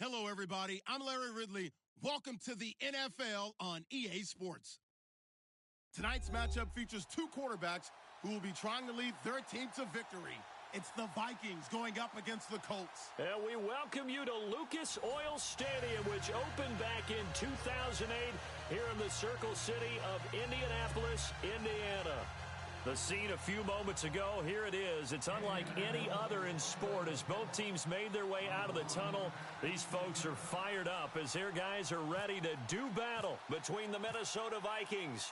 Hello, everybody. I'm Larry Ridley. Welcome to the NFL on EA Sports. Tonight's matchup features two quarterbacks who will be trying to lead their team to victory. It's the Vikings going up against the Colts. And we welcome you to Lucas Oil Stadium, which opened back in 2008 here in the Circle City of Indianapolis, Indiana. The scene a few moments ago, here it is. It's unlike any other in sport as both teams made their way out of the tunnel. These folks are fired up as their guys are ready to do battle between the Minnesota Vikings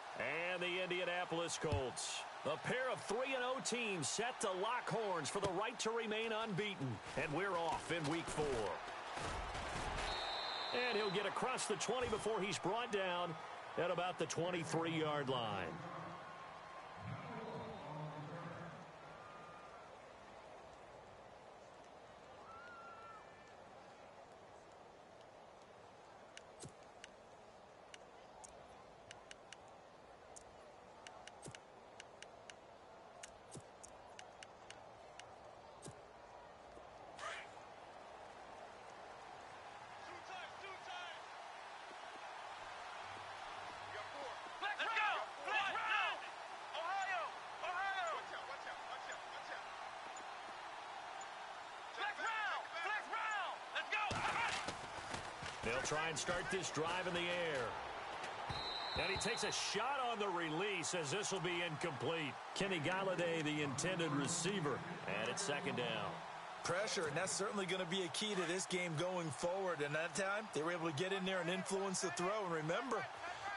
and the Indianapolis Colts. A pair of 3-0 teams set to lock horns for the right to remain unbeaten. And we're off in week 4. And he'll get across the 20 before he's brought down at about the 23-yard line. They'll try and start this drive in the air. And he takes a shot on the release as this will be incomplete. Kenny Galladay, the intended receiver, and it's second down. Pressure, and that's certainly going to be a key to this game going forward. And that time, they were able to get in there and influence the throw. And remember,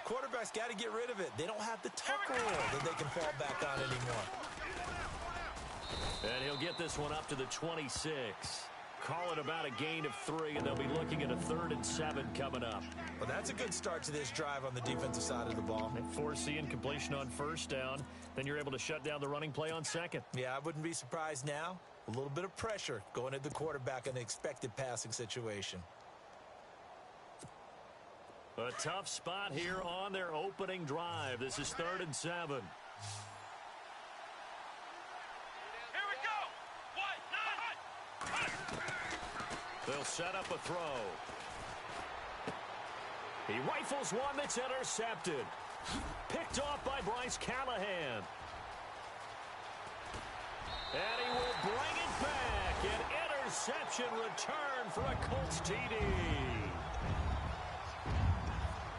quarterbacks got to get rid of it. They don't have the tuck rule that they can fall back on anymore. And he'll get this one up to the 26. Call it about a gain of 3, and they'll be looking at a 3rd and 7 coming up. Well, that's a good start to this drive on the defensive side of the ball. They force the incompletion on first down. Then you're able to shut down the running play on second. Yeah, I wouldn't be surprised now. A little bit of pressure going at the quarterback in an expected passing situation. A tough spot here on their opening drive. This is 3rd and 7. They'll set up a throw. He rifles one that's intercepted. Picked off by Bryce Callahan. And he will bring it back. An interception return for a Colts TD.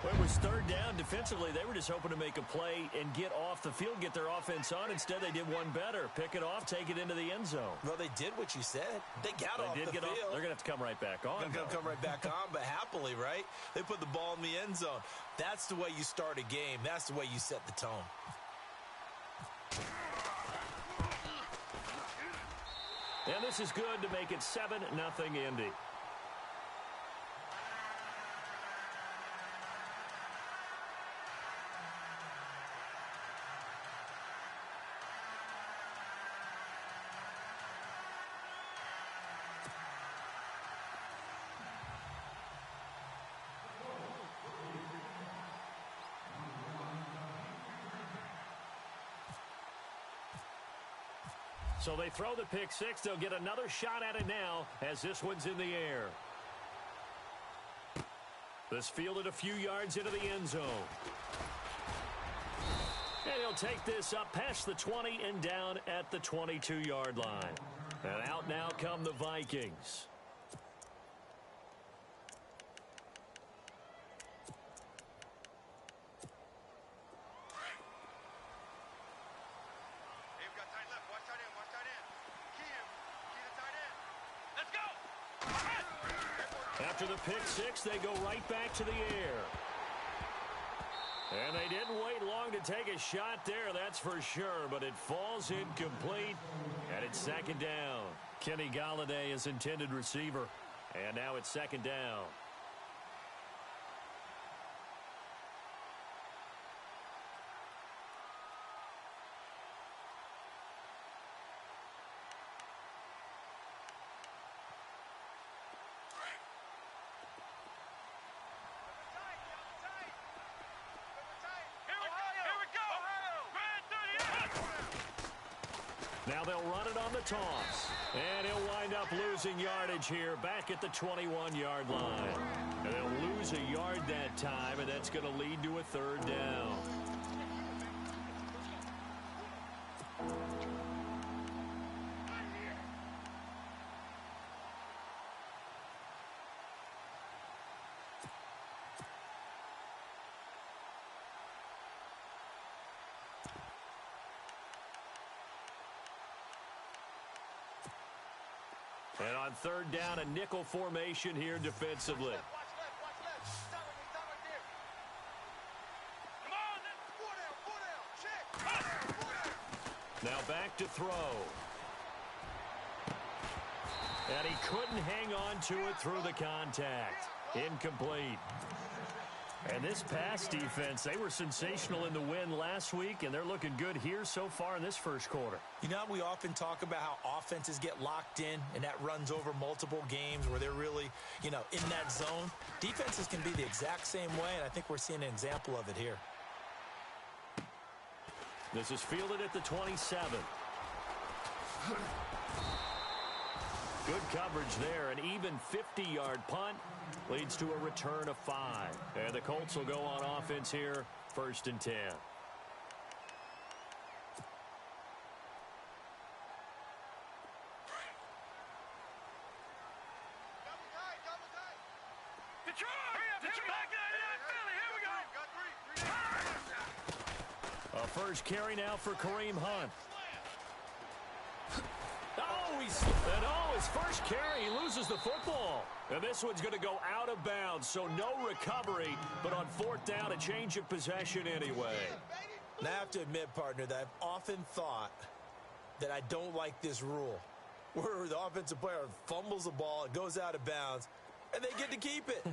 Well, it was 3rd down. Defensively, they were just hoping to make a play and get off the field, get their offense on. Instead, they did one better. Pick it off, take it into the end zone. Well, they did what you said. They got off the field. They're going to have to come right back on. They're going to come right back on, but happily, right? They put the ball in the end zone. That's the way you start a game. That's the way you set the tone. And this is good to make it 7-0 Indy. So they throw the pick six. They'll get another shot at it now as this one's in the air. This fielded a few yards into the end zone. And he'll take this up past the 20 and down at the 22-yard line. And out now come the Vikings. After the pick six, they go right back to the air. And they didn't wait long to take a shot there, that's for sure, but it falls incomplete, and it's second down. Kenny Galladay is intended receiver, and now it's second down. Now they'll run it on the toss. And he'll wind up losing yardage here back at the 21-yard line. And they'll lose a yard that time, and that's going to lead to a third down. And on third down, a nickel formation here defensively. Now back to throw. And he couldn't hang on to it through the contact. Incomplete. And this pass defense, they were sensational in the win last week, and they're looking good here so far in this first quarter. You know, we often talk about how offenses get locked in, and that runs over multiple games where they're really, in that zone. Defenses can be the exact same way, and I think we're seeing an example of it here. This is fielded at the 27. Good coverage there. An even 50-yard punt leads to a return of 5. And the Colts will go on offense here, 1st and 10. A first carry now for Kareem Hunt. His first carry, he loses the football. And this one's going to go out of bounds, so no recovery, but on 4th down, a change of possession anyway. Now, I have to admit, partner, that I've often thought that I don't like this rule, where the offensive player fumbles the ball, it goes out of bounds, and they get to keep it.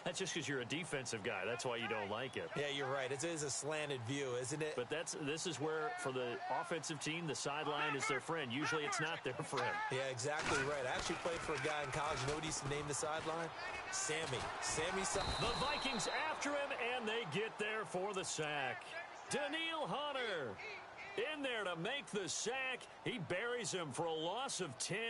That's just because you're a defensive guy. That's why you don't like it. Yeah, you're right. It is a slanted view, isn't it? But this is where, for the offensive team, the sideline is their friend. Usually it's not their friend. Yeah, exactly right. I actually played for a guy in college. You know what he used to name the sideline? Sammy. The Vikings after him, and they get there for the sack. Daniil Hunter in there to make the sack. He buries him for a loss of 10.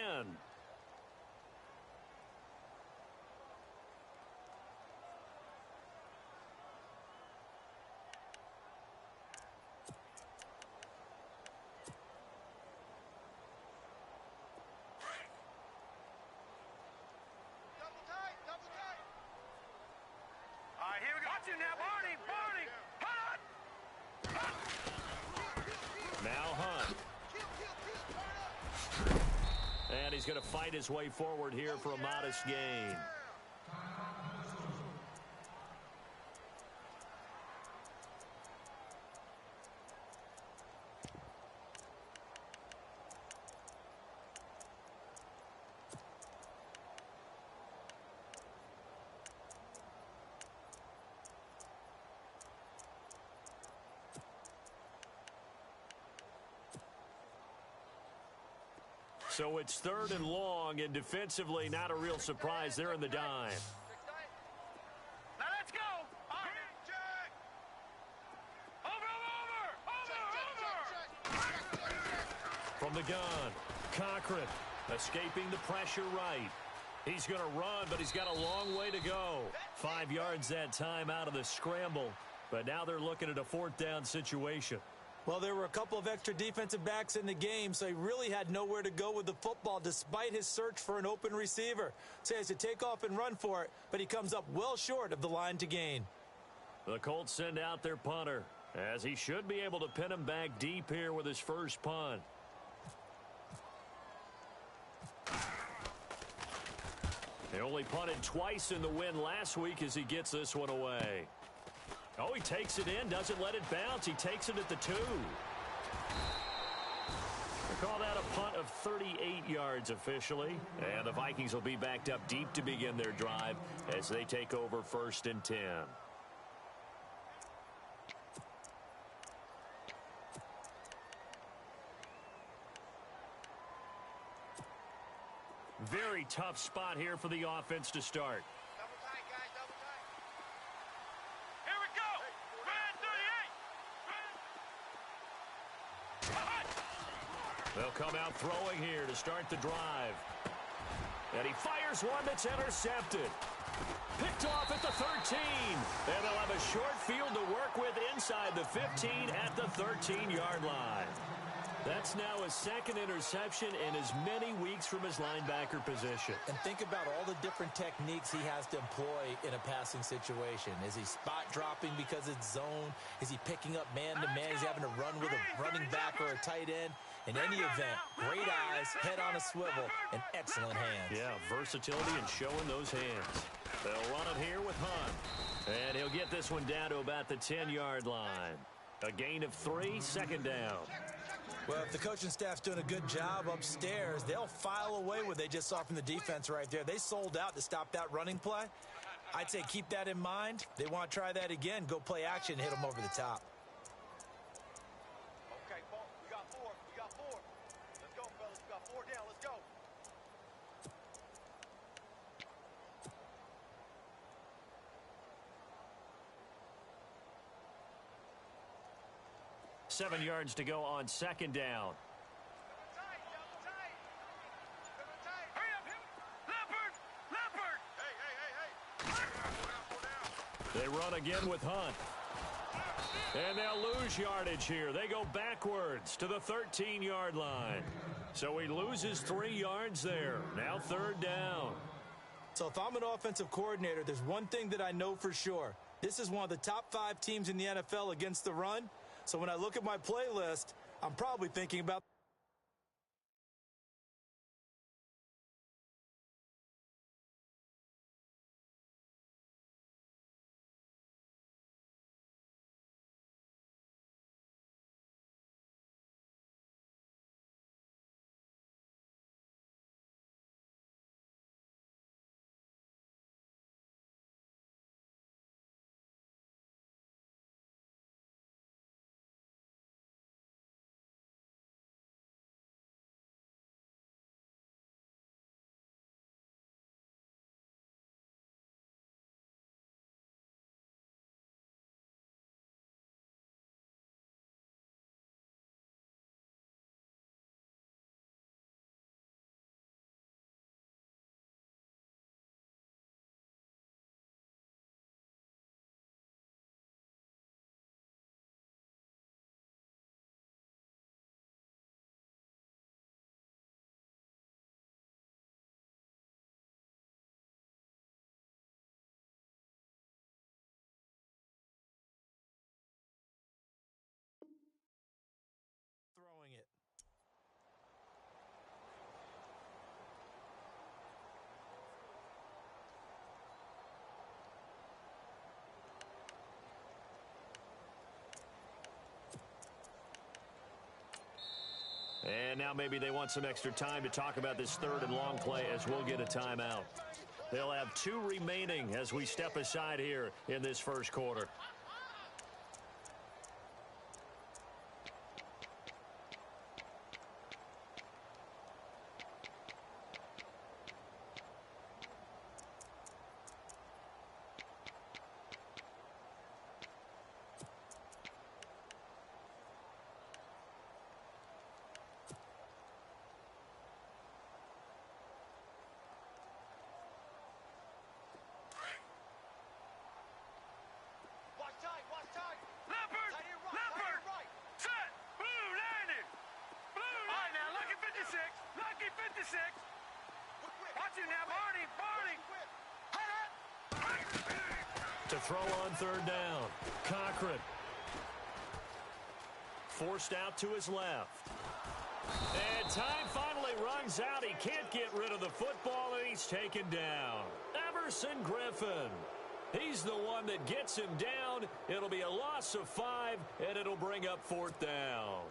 And he's going to fight his way forward here for a modest gain. So it's 3rd and long, and defensively not a real surprise. They're in the dime. Now let's go. Over. From the gun, Cochran escaping the pressure right. He's going to run, but he's got a long way to go. 5 yards that time out of the scramble, but now they're looking at a 4th down situation. Well, there were a couple of extra defensive backs in the game, so he really had nowhere to go with the football despite his search for an open receiver. So he has to take off and run for it, but he comes up well short of the line to gain. The Colts send out their punter, as he should be able to pin him back deep here with his first punt. He only punted twice in the win last week as he gets this one away. Oh, he takes it in, doesn't let it bounce. He takes it at the 2. They call that a punt of 38 yards officially. And the Vikings will be backed up deep to begin their drive as they take over 1st and 10. Very tough spot here for the offense to start. They'll come out throwing here to start the drive. And he fires one that's intercepted. Picked off at the 13. And they'll have a short field to work with inside the 15 at the 13-yard line. That's now his second interception in as many weeks from his linebacker position. And think about all the different techniques he has to employ in a passing situation. Is he spot dropping because it's zone? Is he picking up man-to-man? He's having to run with a running back or a tight end. In any event, great eyes, head on a swivel, and excellent hands. Yeah, versatility and showing those hands. They'll run him here with Hunt. And he'll get this one down to about the 10-yard line. A gain of 3, second down. Well, if the coaching staff's doing a good job upstairs, they'll file away what they just saw from the defense right there. They sold out to stop that running play. I'd say keep that in mind. They want to try that again, go play action, hit them over the top. Okay, we got 4. We got 4. Let's go, fellas. We got 4 down. Let's go. Seven yards to go on second down. They run again with Hunt. And they'll lose yardage here. They go backwards to the 13-yard line. So he loses 3 yards there. Now third down. So if I'm an offensive coordinator, there's one thing that I know for sure. This is one of the top 5 teams in the NFL against the run. So when I look at my playlist, I'm probably thinking about throwing it. And now maybe they want some extra time to talk about this third and long play as we'll get a timeout. They'll have 2 remaining as we step aside here in this first quarter. To throw on third down. Cochran. Forced out to his left. And time finally runs out. He can't get rid of the football, and he's taken down. Everson Griffin. He's the one that gets him down. It'll be a loss of 5, and it'll bring up fourth down.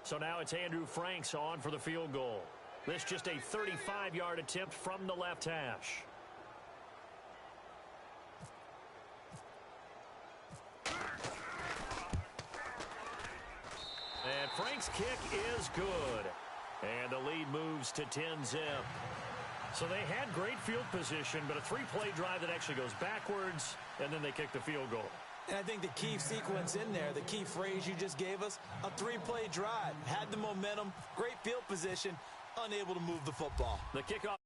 So now it's Andrew Franks on for the field goal. This just a 35-yard attempt from the left hash. And Frank's kick is good. And the lead moves to 10-zip. So they had great field position, but a 3-play drive that actually goes backwards, and then they kick the field goal. And I think the key sequence in there, the key phrase you just gave us, a 3-play drive. Had the momentum, great field position, unable to move the football. The kickoff.